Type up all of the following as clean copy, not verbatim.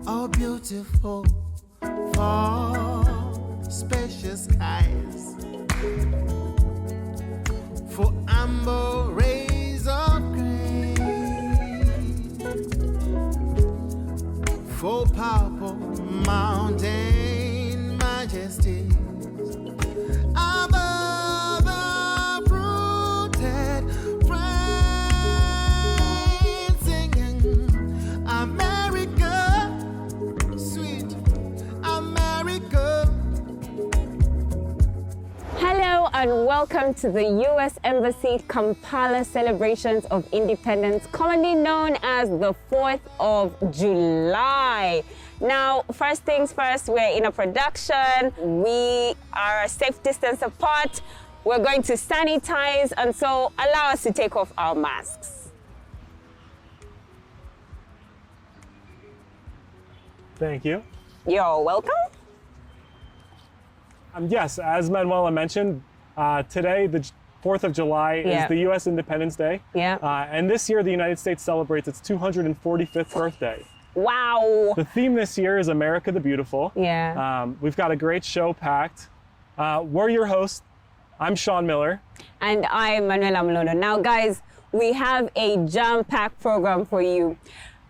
are beautiful for spacious skies, for amber rays of grain, for purple mountain majesties, above the fruited plain, singing America, sweet America. Hello and welcome to the U.S. Embassy Kampala celebrations of independence, commonly known as the 4th of July. Now, first things first, we're in a production. We are a safe distance apart. We're going to sanitize, and so allow us to take off our masks. Thank you. You're welcome. Yes, as Manuela mentioned, today, the 4th of July, is the U.S. Independence Day. Yeah. And this year, the United States celebrates its 245th birthday. Wow. The theme this year is America the Beautiful. Yeah. We've got a great show packed. We're your hosts. I'm Sean Miller. And I'm Manuela Mlono. Now, guys, we have a jam-packed program for you.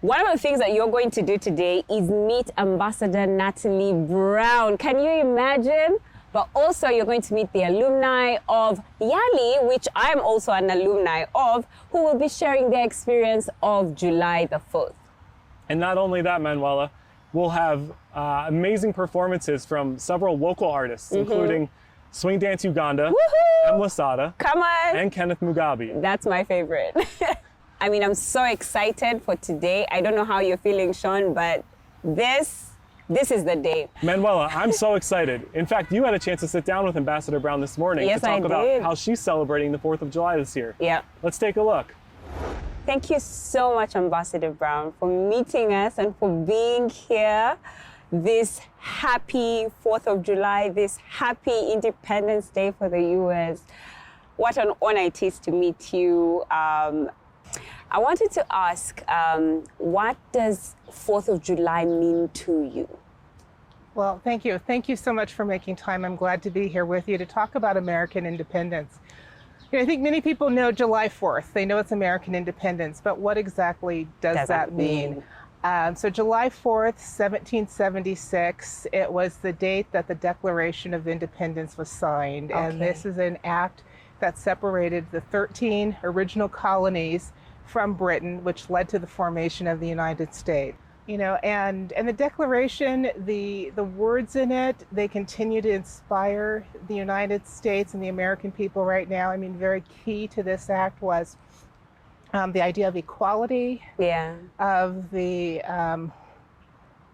One of the things that you're going to do today is meet Ambassador Natalie Brown. Can you imagine? But also you're going to meet the alumni of YALI, which I'm also an alumni of, who will be sharing their experience of July the 4th. And not only that, Manuela, we'll have amazing performances from several local artists, including Swing Dance Uganda, Ambassador, Come on. and Kenneth Mugabe. That's my favorite. I mean, I'm so excited for today. I don't know how you're feeling, Sean, but this is the day. Manuela, I'm so excited. In fact, you had a chance to sit down with Ambassador Brown this morning Yes, to talk I about did. how she's celebrating the 4th of July this year. Yeah. Let's take a look. Thank you so much, Ambassador Brown, for meeting us and for being here this happy 4th of July, this happy Independence Day for the U.S. What an honor it is to meet you. I wanted to ask, what does 4th of July mean to you? Well, thank you. Thank you so much for making time. I'm glad to be here with you to talk about American independence. You know, I think many people know July 4th. They know it's American independence, but what exactly does that mean? So July 4th, 1776, it was the date that the Declaration of Independence was signed. Okay. And this is an act that separated the 13 original colonies from Britain, which led to the formation of the United States. You know, and the Declaration, the words in it, they continue to inspire the United States and the American people right now. I mean, very key to this act was the idea of equality, of the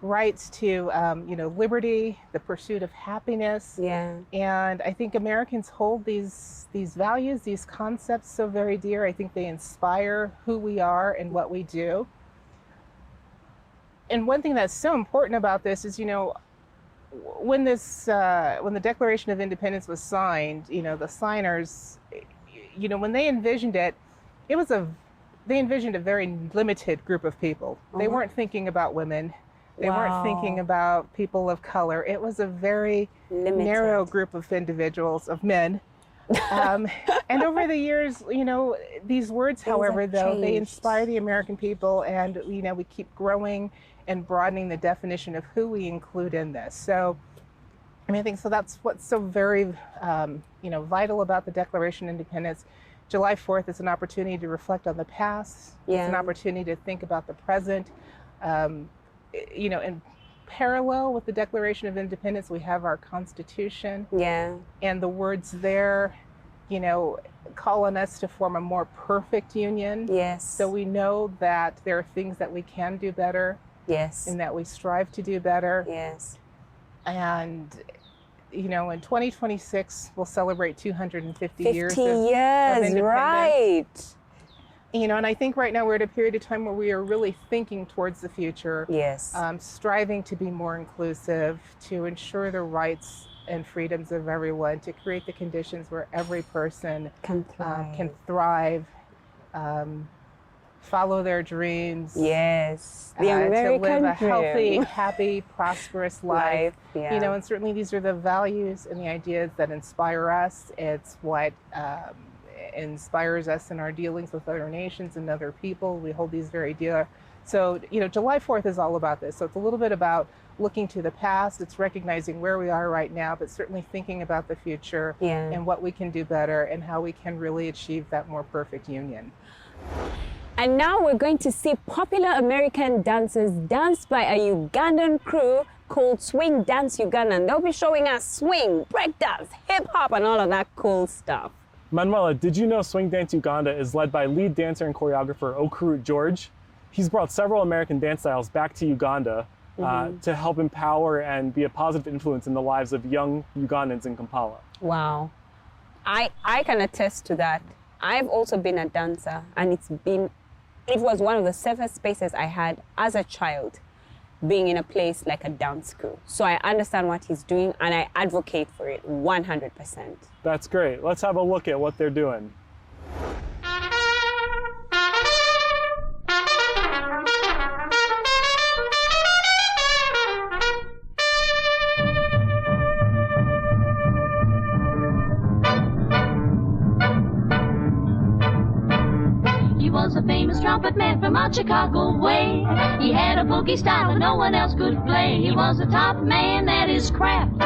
rights to, you know, liberty, the pursuit of happiness. And I think Americans hold these values, these concepts so very dear. I think they inspire who we are and what we do. And one thing that's so important about this is, you know, when the Declaration of Independence was signed, you know, the signers, you know, when they envisioned it, they envisioned a very limited group of people. They weren't thinking about women. They weren't thinking about people of color. It was a very narrow group of individuals, of men. And over the years, you know, these words, however, though, they inspire the American people, and, you know, we keep growing and broadening the definition of who we include in this. So, I mean, I think so that's what's so very, you know, vital about the Declaration of Independence. July 4th is an opportunity to reflect on the past. It's an opportunity to think about the present. You know, in parallel with the Declaration of Independence, we have our Constitution. And the words there, you know, call on us to form a more perfect union. So we know that there are things that we can do better. And that we strive to do better. And, you know, in 2026, we'll celebrate 250 years of independence. Right. You know, and I think right now we're at a period of time where we are really thinking towards the future. Striving to be more inclusive, to ensure the rights and freedoms of everyone, to create the conditions where every person can thrive follow their dreams. Yes, the To American live a dream. healthy, happy, prosperous life. Yeah. You know, and certainly these are the values and the ideas that inspire us. It's what inspires us in our dealings with other nations and other people. We hold these very dear. So, you know, July 4th is all about this. So it's a little bit about looking to the past. It's recognizing where we are right now, but certainly thinking about the future Yeah. and what we can do better and how we can really achieve that more perfect union. And now we're going to see popular American dances danced by a Ugandan crew called Swing Dance Uganda. And they'll be showing us swing, breakdance, hip hop, and all of that cool stuff. Manuela, did you know Swing Dance Uganda is led by lead dancer and choreographer Okurut George? He's brought several American dance styles back to Uganda to help empower and be a positive influence in the lives of young Ugandans in Kampala. Wow. I can attest to that. I've also been a dancer, and it was one of the safest spaces I had as a child, being in a place like a dance crew. So I understand what he's doing, and I advocate for it 100%. That's great. Let's have a look at what they're doing. He was a famous trumpet man from out Chicago way. He had a boogie style that no one else could play. He was a top man at his craft.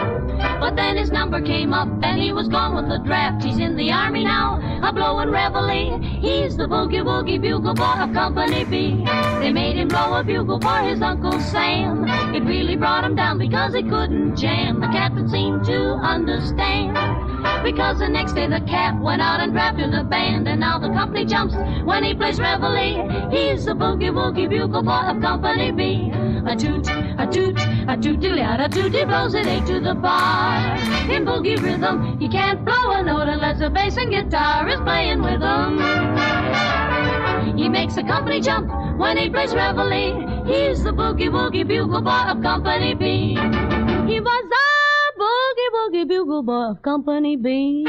But then his number came up and he was gone with the draft. He's in the army now, a blowin' reveille. He's the boogie woogie bugle boy of Company B. They made him blow a bugle for his Uncle Sam. It really brought him down because he couldn't jam. The captain seemed to understand, because the next day the cap went out and drafted the band. And now the company jumps when he plays reveille. He's the boogie woogie bugle boy of Company B. A toot, a toot, a toot-dilly-a toot, he blows it eight to the bar. In boogie rhythm, he can't blow a note unless the bass and guitar is playing with him. He makes a company jump when he plays reveille. He's the boogie woogie bugle boy of Company B. He was the boogie woogie bugle boy of Company B.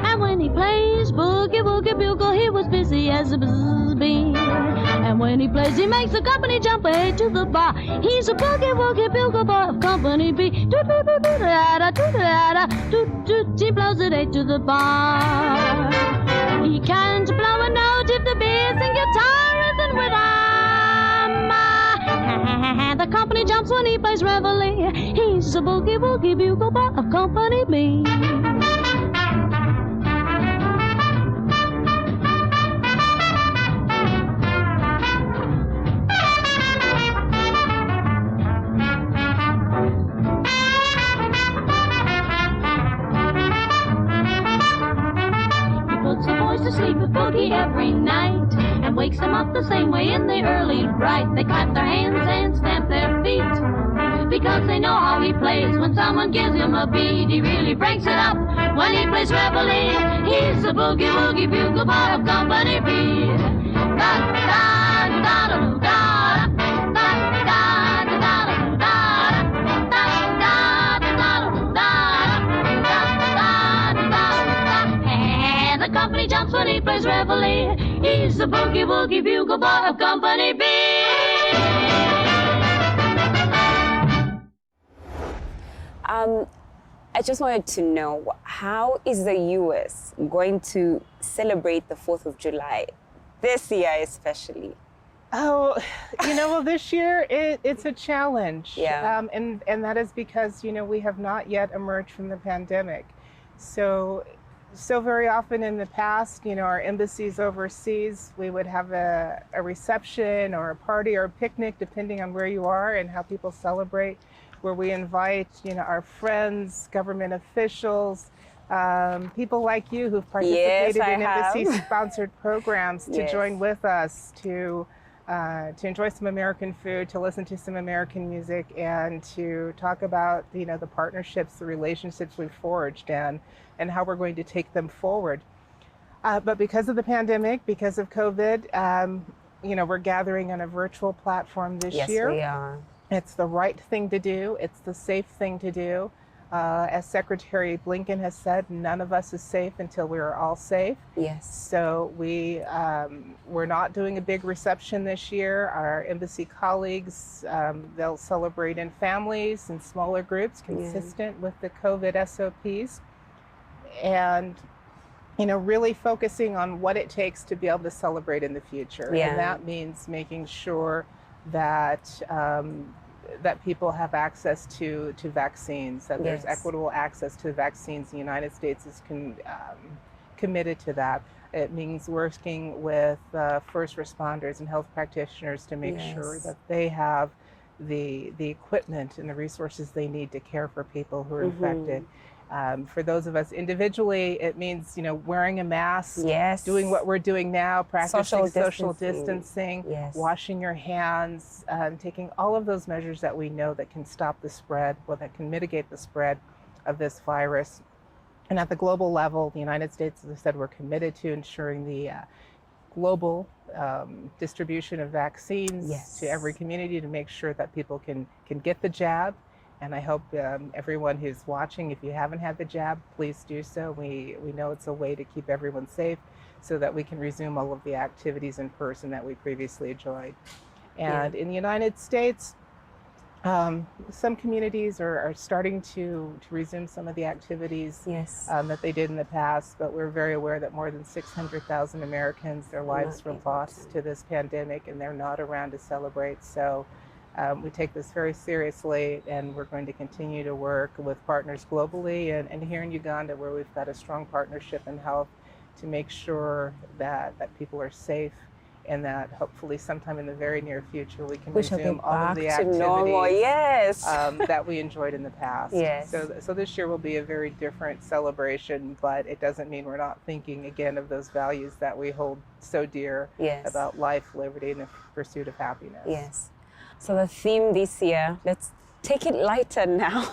And when he plays boogie woogie bugle, he was busy as a bee. And when he plays, he makes the company jump way to the bar. He's a boogie woogie bugle boy of Company B. Toot-toot-toot-toot-da-da, toot-da-da, toot-toot, he blows it eight to the bar. He can't blow a note if the bass and guitar isn't with him. The company jumps when he plays reveille. He's a boogie woogie bugle boy of Company B. To sleep with boogie every night and wakes them up the same way in the early bright. They clap their hands and stamp their feet because they know how he plays. When someone gives him a beat, he really breaks it up when he plays reveille. He's the boogie woogie bugle boy of Company B. Da da da da da da. Company jumps when he plays reveille. He's the boogie woogie bugle boy of Company B. I just wanted to know, how is the U.S. going to celebrate the 4th of July this year especially? Oh, you know, well, this year it's a challenge. Yeah. And that is because, you know, we have not yet emerged from the pandemic. So very often in the past, you know, our embassies overseas, we would have a reception or a party or a picnic, depending on where you are and how people celebrate, where we invite, you know, our friends, government officials, people like you who've participated in embassy-sponsored programs to join with us, to enjoy some American food, to listen to some American music, and to talk about, you know, the partnerships, the relationships we've forged, and how we're going to take them forward. But because of the pandemic, because of COVID, you know, we're gathering on a virtual platform this year. Yes, we are. It's the right thing to do. It's the safe thing to do. As Secretary Blinken has said, none of us is safe until we are all safe. Yes. So we're not doing a big reception this year. Our embassy colleagues, they'll celebrate in families and smaller groups consistent with the COVID SOPs. And really focusing on what it takes to be able to celebrate in the future. Yeah. And that means making sure that that people have access to vaccines, that there's equitable access to vaccines. The United States is committed to that. It means working with first responders and health practitioners to make sure that they have the equipment and the resources they need to care for people who are infected. For those of us individually, it means wearing a mask, doing what we're doing now, practicing social distancing, washing your hands, taking all of those measures that we know that can stop the spread, that can mitigate the spread of this virus. And at the global level, the United States, as I said, we're committed to ensuring the global distribution of vaccines to every community to make sure that people can get the jab. And I hope everyone who's watching, if you haven't had the jab, please do so. We know it's a way to keep everyone safe so that we can resume all of the activities in person that we previously enjoyed. And in the United States, some communities are starting to resume some of the activities that they did in the past, but we're very aware that more than 600,000 Americans, their lives were lost to this pandemic, and they're not around to celebrate. So we take this very seriously, and we're going to continue to work with partners globally and here in Uganda, where we've got a strong partnership in health, to make sure that people are safe, and that hopefully sometime in the very near future we can resume all of the activities that we enjoyed in the past. So this year will be a very different celebration, but it doesn't mean we're not thinking again of those values that we hold so dear about life, liberty, and the pursuit of happiness. So the theme this year, let's take it lighter now.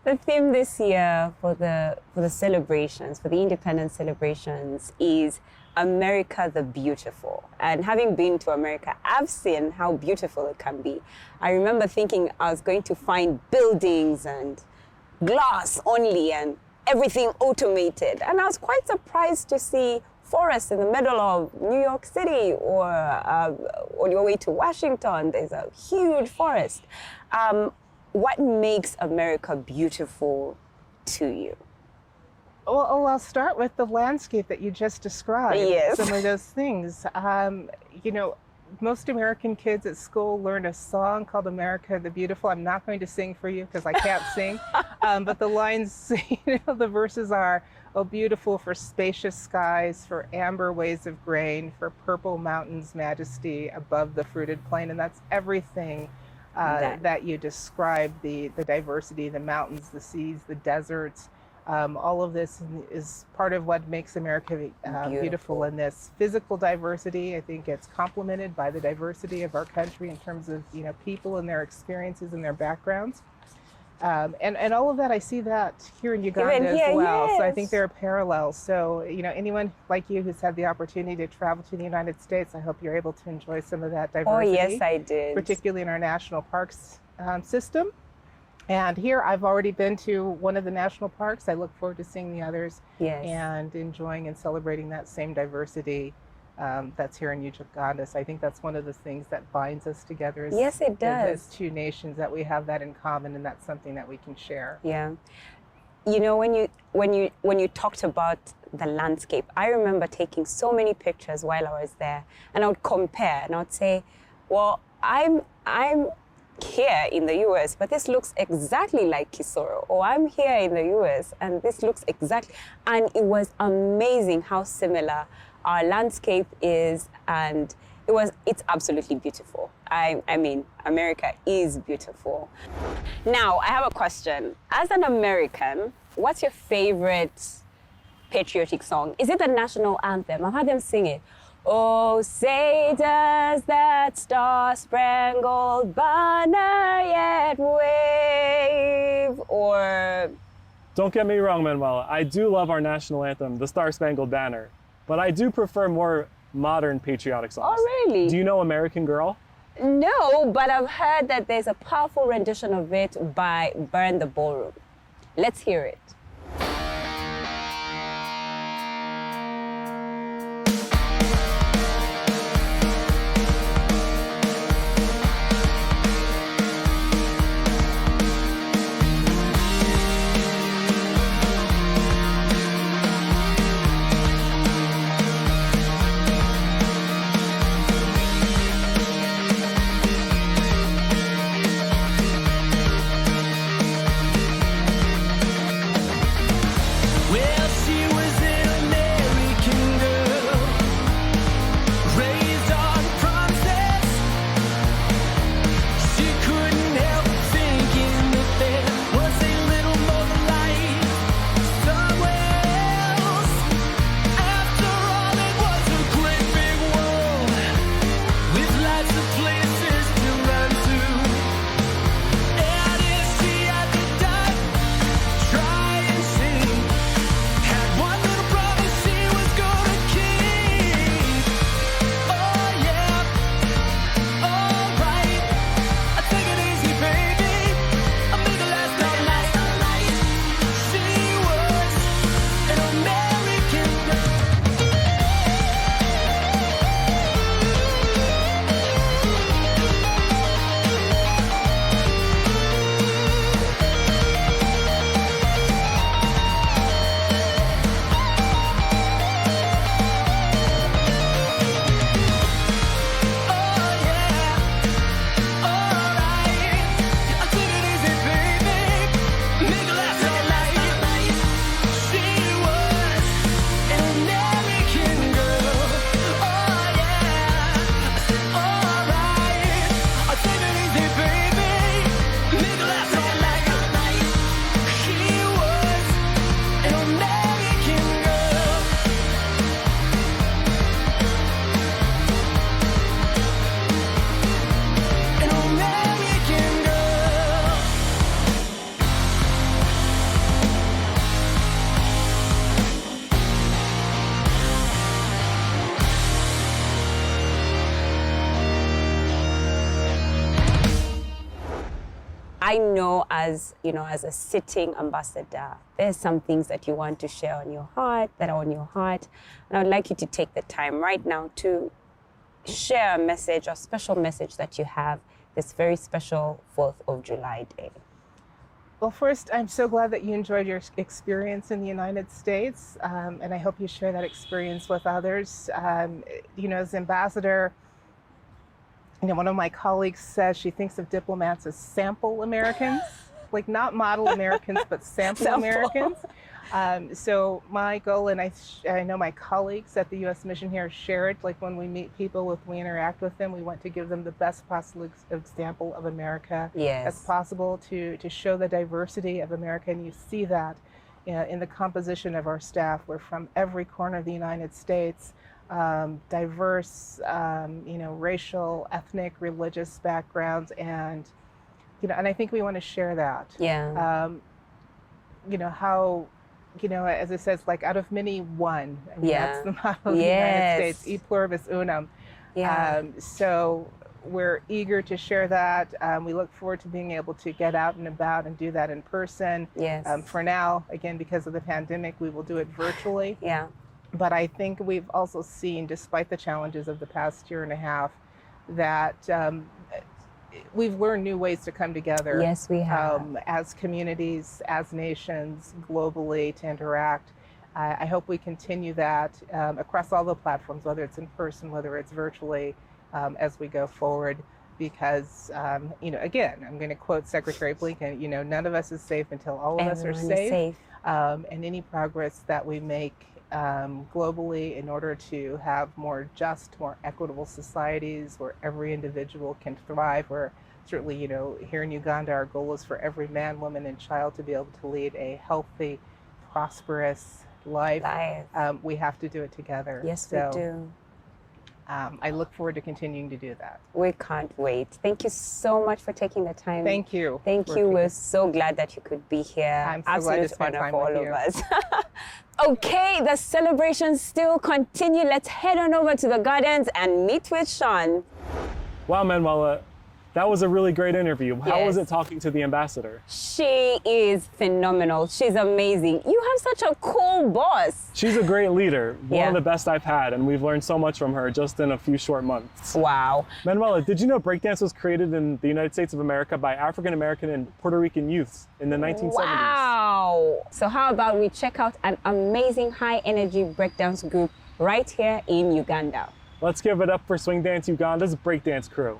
The theme this year for the celebrations, for the independence celebrations, is America the Beautiful. And having been to America, I've seen how beautiful it can be. I remember thinking I was going to find buildings and glass only and everything automated. And I was quite surprised to see forests in the middle of New York City, or on your way to Washington, there's a huge forest. What makes America beautiful to you? Well, I'll start with the landscape that you just described. Some of those things. Most American kids at school learn a song called America the Beautiful. I'm not going to sing for you because I can't sing, but the lines, the verses are, "Oh, beautiful for spacious skies, for amber waves of grain, for purple mountains' majesty above the fruited plain." And that's everything that you described, the diversity, the mountains, the seas, the deserts. All of this is part of what makes America beautiful. And this physical diversity, I think it's complemented by the diversity of our country in terms of people and their experiences and their backgrounds. And all of that, I see that here in Uganda as well. So I think there are parallels. So, anyone like you who's had the opportunity to travel to the United States, I hope you're able to enjoy some of that diversity. Oh, yes, I did. Particularly in our national parks system. And here, I've already been to one of the national parks. I look forward to seeing the others and enjoying and celebrating that same diversity that's here in Uganda. So I think that's one of the things that binds us together. Yes, it does. As two nations, that we have that in common, and that's something that we can share. Yeah. When you talked about the landscape, I remember taking so many pictures while I was there, and I would compare, and I would say, well, I'm here in the US, but this looks exactly like Kisoro, or I'm here in the US and this looks exactly, and it was amazing how similar our landscape is, and it's absolutely beautiful. I mean, America is beautiful. Now, I have a question. As an American, what's your favorite patriotic song? Is it the national anthem? I've heard them sing it. Oh, say does that star-spangled banner yet wave? Or... Don't get me wrong, Manuela. I do love our national anthem, the Star-Spangled Banner, but I do prefer more modern patriotic songs. Oh, really? Do you know American Girl? No, but I've heard that there's a powerful rendition of it by Burn the Ballroom. Let's hear it. Well, she was an American girl, raised on promises. She couldn't help thinking that there was a little more to life somewhere else. After all, it was a great big world with lots of places to run to. And if she had to die, try and sing. Had one little promise she was gonna keep. Oh yeah, alright. I take it easy, baby. I'll make it last all night. She was an American girl. Oh yeah, alright. I take it easy, baby. Make it last all night. She was an American girl. Oh yeah. I said alright. I take it easy, baby. Make it last all night. She was an American girl. An American girl. I know as, as a sitting ambassador, there's some things that you want to share on your heart, that are on your heart. And I would like you to take the time right now to share a message, a special message that you have this very special 4th of July day. Well, first, I'm so glad that you enjoyed your experience in the United States, and I hope you share that experience with others. As ambassador, one of my colleagues says she thinks of diplomats as sample Americans, like not model Americans, but sample Americans. So my goal, and I know my colleagues at the U.S. mission here share it, like when we meet people, we interact with them, we want to give them the best possible example of America as possible to show the diversity of America. And you see that in the composition of our staff. We're from every corner of the United States, diverse, racial, ethnic, religious backgrounds, and I think we want to share that. How as it says, like out of many, one. I mean, that's the motto of the United States, e pluribus unum. So we're eager to share that. We look forward to being able to get out and about and do that in person. For now, again, because of the pandemic, we will do it virtually. But I think we've also seen, despite the challenges of the past year and a half, that we've learned new ways to come together. Yes, we have. As communities, as nations, globally, to interact. I hope we continue that across all the platforms, whether it's in person, whether it's virtually, as we go forward. Because, again, I'm going to quote Secretary Blinken, none of us is safe until all of us are safe. And any progress that we make globally in order to have more just, more equitable societies where every individual can thrive, where certainly, here in Uganda, our goal is for every man, woman, and child to be able to lead a healthy, prosperous life. We have to do it together. Yes, we do. I look forward to continuing to do that. We can't wait. Thank you so much for taking the time. Thank you. Thank you. We're so glad that you could be here. I'm so glad to spend honor time for with all you. of us. Okay, the celebrations still continue. Let's head on over to the gardens and meet with Sean. Wow, Manuela, that was a really great interview. How was Yes. it talking to the ambassador? She is phenomenal. She's amazing. You have such a cool boss. She's a great leader, one Yeah. of the best I've had, and we've learned so much from her just in a few short months. Wow. Manuela, did you know breakdance was created in the United States of America by African American and Puerto Rican youths in the 1970s? Wow. So how about we check out an amazing high energy breakdance group right here in Uganda. Let's give it up for Swing Dance Uganda's breakdance crew.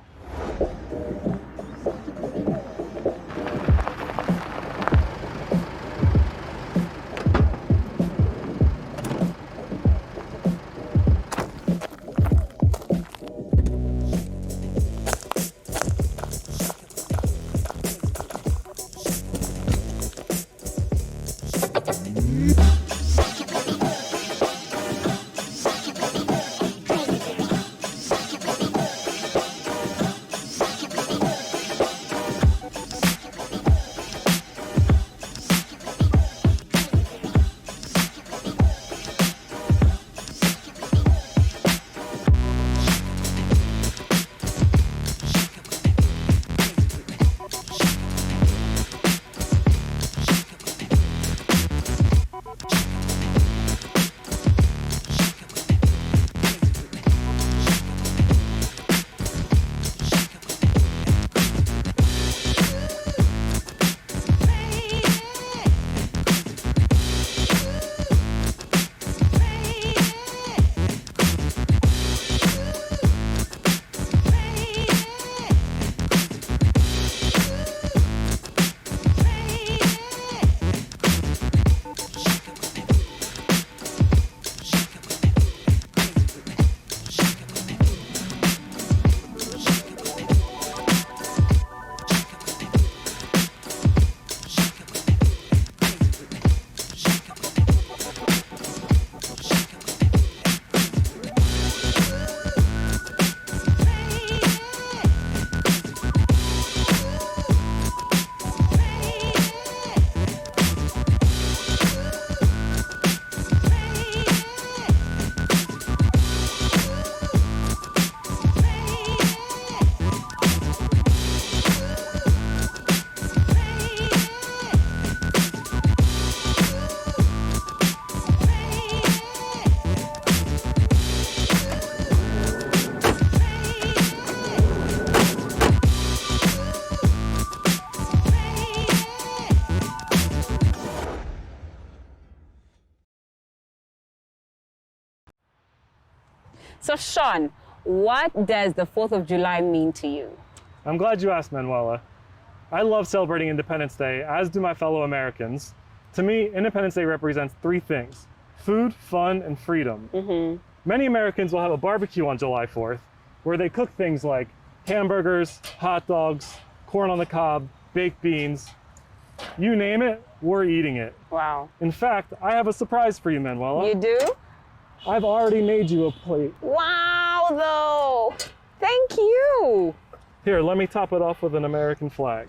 So Sean, what does the 4th of July mean to you? I'm glad you asked, Manuela. I love celebrating Independence Day, as do my fellow Americans. To me, Independence Day represents three things: food, fun, and freedom. Many Americans will have a barbecue on July 4th, where they cook things like hamburgers, hot dogs, corn on the cob, baked beans. You name it, we're eating it. Wow. In fact, I have a surprise for you, Manuela. You do? I've already made you a plate. Wow, though. Thank you. Here, let me top it off with an American flag.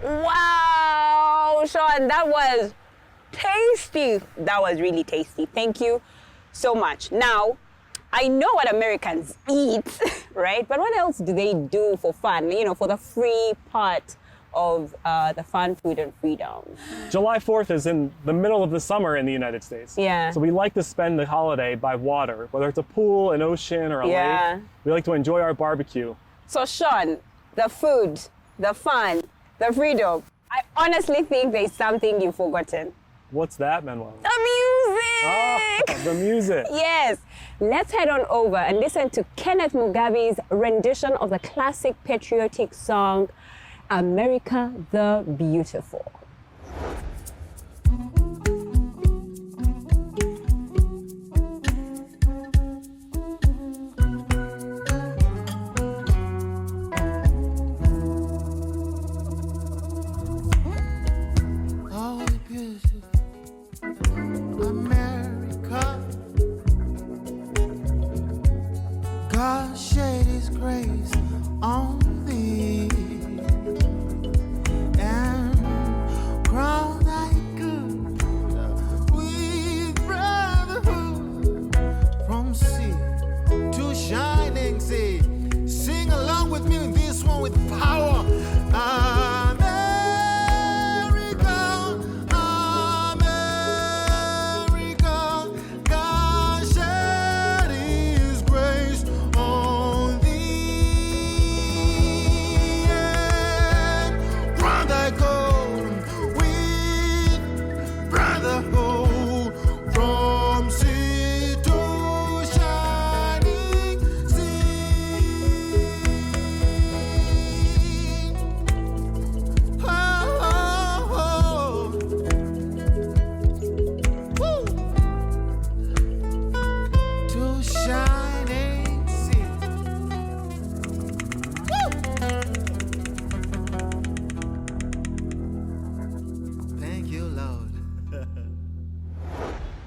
Wow, Sean, that was tasty. That was really tasty. Thank you so much. Now, I know what Americans eat, right? But what else do they do for fun, you know, for the free part of the fun, food, and freedom? July 4th is in the middle of the summer in the United States. Yeah. So we like to spend the holiday by water, whether it's a pool, an ocean, or a Yeah. lake. We like to enjoy our barbecue. So, Sean, the food, the fun, the freedom, I honestly think there's something you've forgotten. What's that, Manuel? The music! Ah, the music. Yes. Let's head on over and listen to Kenneth Mugabe's rendition of the classic patriotic song, America the Beautiful. Oh, beautiful America. God shed His grace on with power. America, America, God shed His grace on thee. And round I go with brotherhood from sea to shining sea. Oh, oh, oh. Woo. To shining sea. Woo. Thank you, Lord.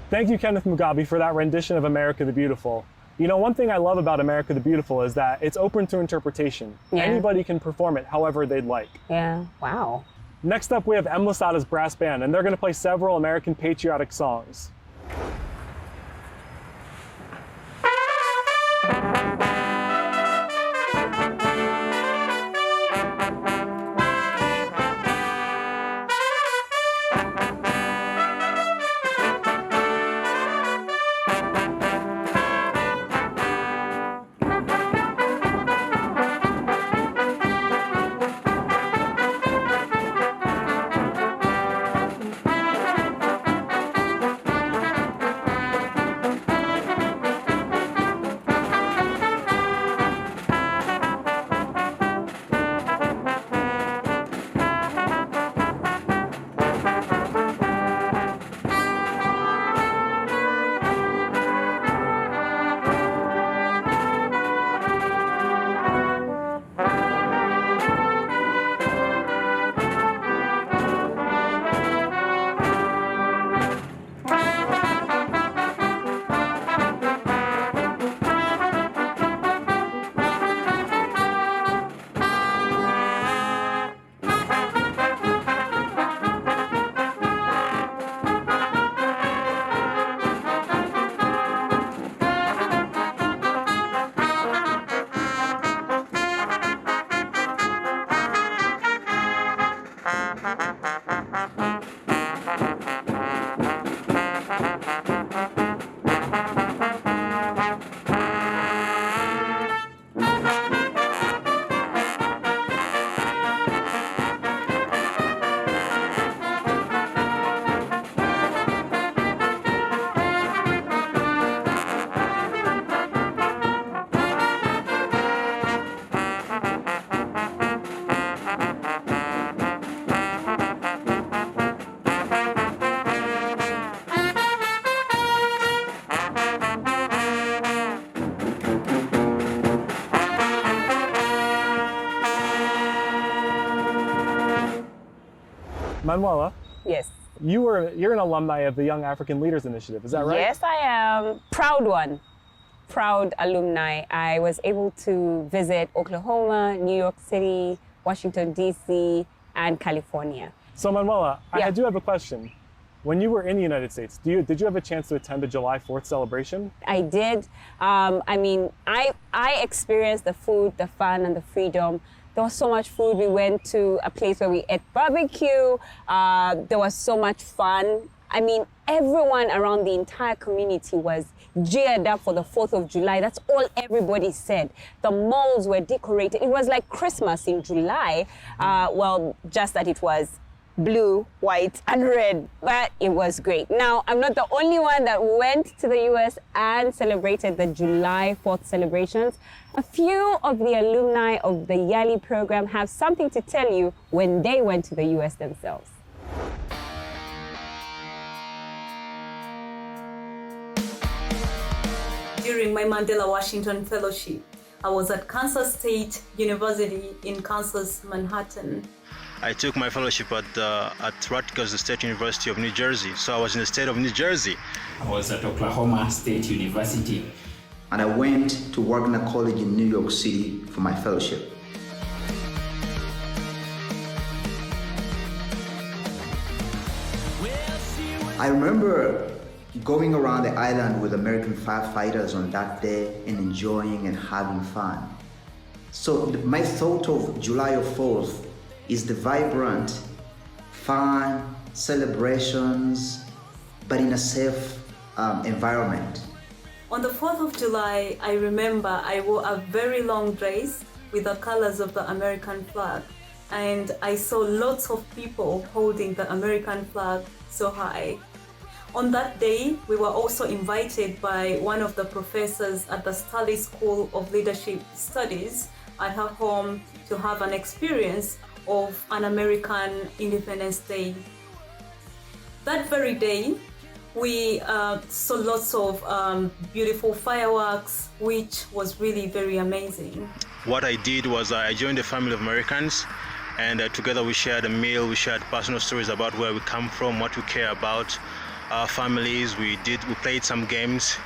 Thank you, Kenneth Mugabe, for that rendition of America the Beautiful. You know, one thing I love about America the Beautiful is that it's open to interpretation. Yeah. Anybody can perform it however they'd like. Yeah, wow. Next up, we have Ambassador's brass band, and they're going to play several American patriotic songs. Manuela, Yes. you're an alumni of the Young African Leaders Initiative, is that right? Yes, I am. Proud one. Proud alumni. I was able to visit Oklahoma, New York City, Washington, D.C., and California. So Manuela, Yeah. I do have a question. When you were in the United States, did you have a chance to attend the July 4th celebration? I did. I experienced the food, the fun, and the freedom. There was so much food. We went to a place where we ate barbecue. There was so much fun. I mean, everyone around the entire community was geared up for the 4th of July. That's all everybody said. The malls were decorated. It was like Christmas in July. Just that it was blue, white, and red, but it was great. Now, I'm not the only one that went to the US and celebrated the July 4th celebrations. A few of the alumni of the YALI program have something to tell you when they went to the US themselves. During my Mandela Washington Fellowship, I was at Kansas State University in Kansas, Manhattan. I took my fellowship at Rutgers State University of New Jersey, so I was in the state of New Jersey. I was at Oklahoma State University. And I went to Wagner College in New York City for my fellowship. I remember going around the island with American firefighters on that day and enjoying and having fun. So my thought of July 4th is the vibrant, fun, celebrations, but in a safe environment. On the 4th of July, I remember I wore a very long dress with the colors of the American flag, and I saw lots of people holding the American flag so high. On that day, we were also invited by one of the professors at the Study School of Leadership Studies at her home to have an experience of an American Independence Day. That very day, we saw lots of beautiful fireworks, which was really very amazing. What I did was I joined a family of Americans, and together we shared a meal, we shared personal stories about where we come from, what we care about, our families. We played some games,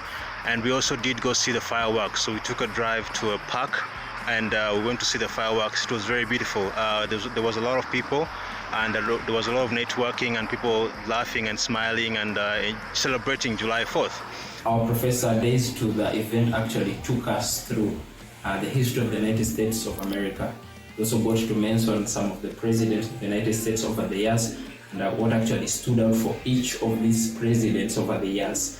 and we also did go see the fireworks. So we took a drive to a park, and we went to see the fireworks. It was very beautiful. There was a lot of people, and there was a lot of networking and people laughing and smiling and celebrating July 4th. Our professor days to the event actually took us through the history of the United States of America. He also got to mention some of the presidents of the United States over the years and what actually stood out for each of these presidents over the years.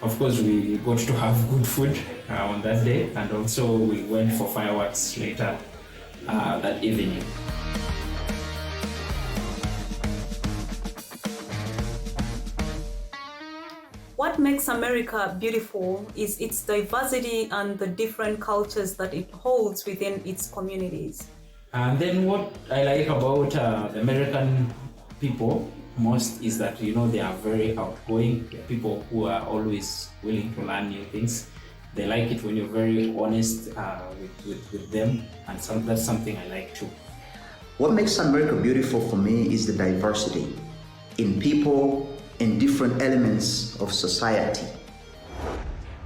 Of course, we got to have good food on that day, and also we went for fireworks later that evening. What makes America beautiful is its diversity and the different cultures that it holds within its communities. And then what I like about the American people most is that, you know, they are very outgoing. They're people who are always willing to learn new things. They like it when you're very honest with them, and that's something I like too. What makes America beautiful for me is the diversity in people, in different elements of society.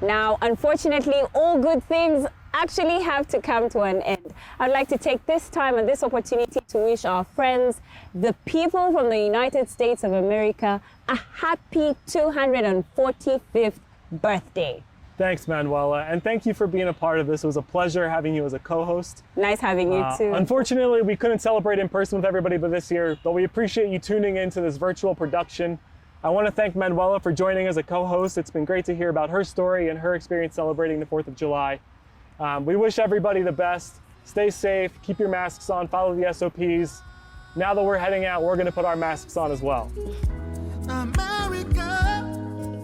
Now, unfortunately, all good things actually have to come to an end. I'd like to take this time and this opportunity to wish our friends, the people from the United States of America, a happy 245th birthday. Thanks, Manuela, and thank you for being a part of this. It was a pleasure having you as a co-host. Nice having you too. Unfortunately, we couldn't celebrate in person with everybody this year, but we appreciate you tuning into this virtual production. I want to thank Manuela for joining as a co-host. It's been great to hear about her story and her experience celebrating the 4th of July. We wish everybody the best. Stay safe, keep your masks on, follow the SOPs. Now that we're heading out, we're going to put our masks on as well. America,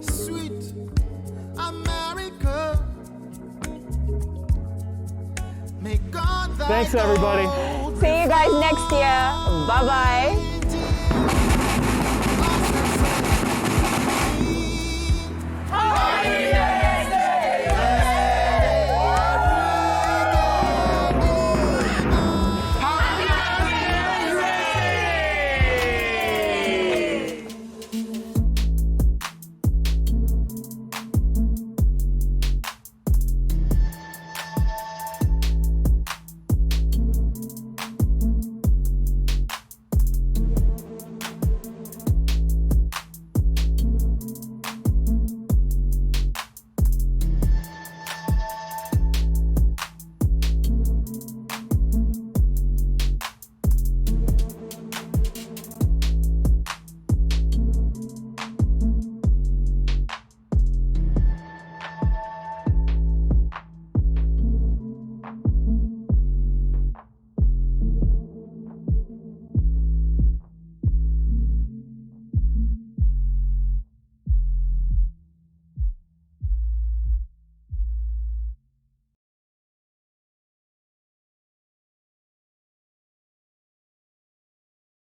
sweet America. May God Thanks, everybody. See you guys next year. Bye-bye. Bye.